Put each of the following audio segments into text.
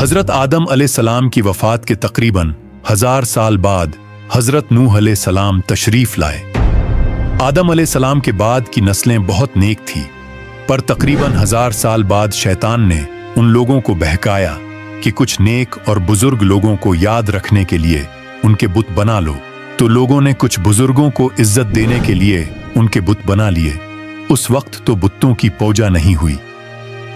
हज़रत आदम अलैहिस्सलाम की वफ़ात के तकरीबन 1000 साल बाद हज़रत नूह अलैहिस्सलाम तशरीफ़ लाए। आदम अलैहिस्सलाम के बाद की नस्लें बहुत नेक थी, पर तकरीबन 1000 साल बाद शैतान ने उन लोगों को बहकाया कि कुछ नेक और बुजुर्ग लोगों को याद रखने के लिए उनके बुत बना लो। तो लोगों ने कुछ बुजुर्गों को इज्जत देने के लिए उनके बुत बना लिए। उस वक्त तो बुतों की पूजा नहीं हुई,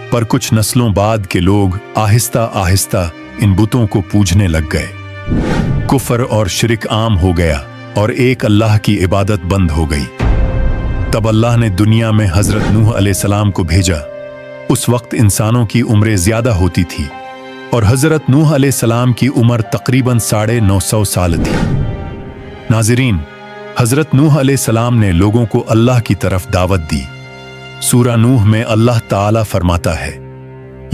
पर कुछ नस्लों बाद के लोग आहिस्ता आहिस्ता इन बुतों को पूजने लग गए। कुफर और शिरक आम हो गया और एक अल्लाह की इबादत बंद हो गई। तब अल्लाह ने दुनिया में हज़रत नूह अलैहिस्सलाम को भेजा। उस वक्त इंसानों की उम्रें ज्यादा होती थी और हज़रत नूह अलैहिस्सलाम की उम्र तकरीबन 950 साल थी। नाज़रीन, हज़रत नूह अलैहिस्सलाम ने लोगों को अल्लाह की तरफ दावत दी। सूरा नूह में अल्लाह ताला फरमाता है,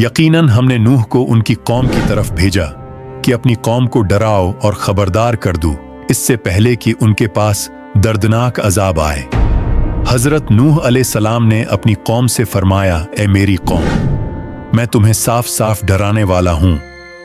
यकीनन हमने नूह को उनकी कौम की तरफ भेजा कि अपनी कौम को डराओ और खबरदार कर दो, इससे पहले कि उनके पास दर्दनाक अजाब आए। हज़रत नूह अलैहिस्सलाम ने अपनी कौम से फरमाया, ए मेरी कौम, मैं तुम्हें साफ साफ डराने वाला हूं,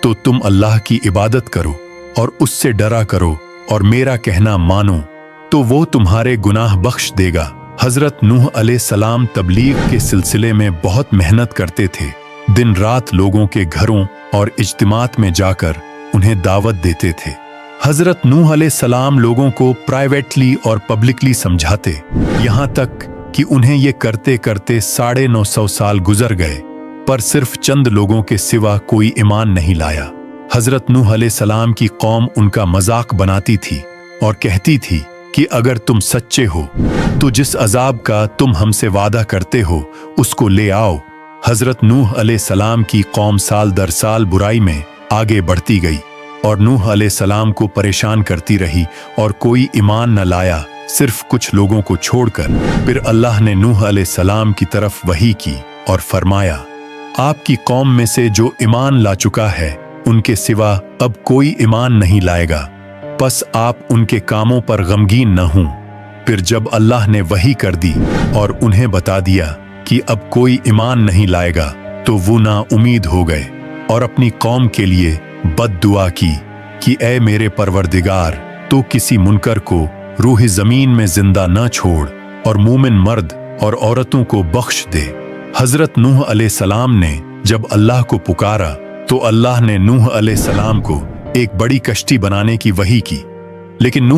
तो तुम अल्लाह की इबादत करो और उससे डरा करो और मेरा कहना मानो, तो वो तुम्हारे गुनाह बख्श देगा। हज़रत नूह अलैहिस्सलाम तबलीग के सिलसिले में बहुत मेहनत करते थे। दिन रात लोगों के घरों और इज्तिमात में जाकर उन्हें दावत देते थे। हज़रत नूह अलैहिस्सलाम लोगों को प्राइवेटली और पब्लिकली समझाते, यहाँ तक कि उन्हें ये करते करते 950 साल गुजर गए, पर सिर्फ चंद लोगों के सिवा कोई ईमान नहीं लाया। हज़रत नूह अलैहिस्सलाम की कौम उनका मजाक बनाती थी और कहती थी कि अगर तुम सच्चे हो तो जिस अजाब का तुम हमसे वादा करते हो उसको ले आओ। हज़रत नूह अलैहिस्सलाम की कौम साल दर साल बुराई में आगे बढ़ती गई और नूह अलैहिस्सलाम को परेशान करती रही और कोई ईमान न लाया, सिर्फ कुछ लोगों को छोड़कर। फिर अल्लाह ने नूह अलैहिस्सलाम की तरफ वही की और फरमाया, आपकी कौम में से जो ईमान ला चुका है उनके सिवा अब कोई ईमान नहीं लाएगा, बस आप उनके कामों पर गमगीन न हों। फिर जब अल्लाह ने वही कर दी और उन्हें बता दिया कि अब कोई ईमान नहीं लाएगा, तो वो ना उम्मीद हो गए और अपनी कौम के लिए बद्दुआ की कि ए मेरे परवरदिगार, तो किसी मुनकर को रूह ज़मीन में जिंदा न छोड़ और मोमिन मर्द और औरतों को बख्श दे। हज़रत नूह अलैहिस्सलाम ने जब अल्लाह को पुकारा तो अल्लाह ने नूह अलैहिस्सलाम को एक बड़ी कश्ती बनाने की वही की, लेकिन नूह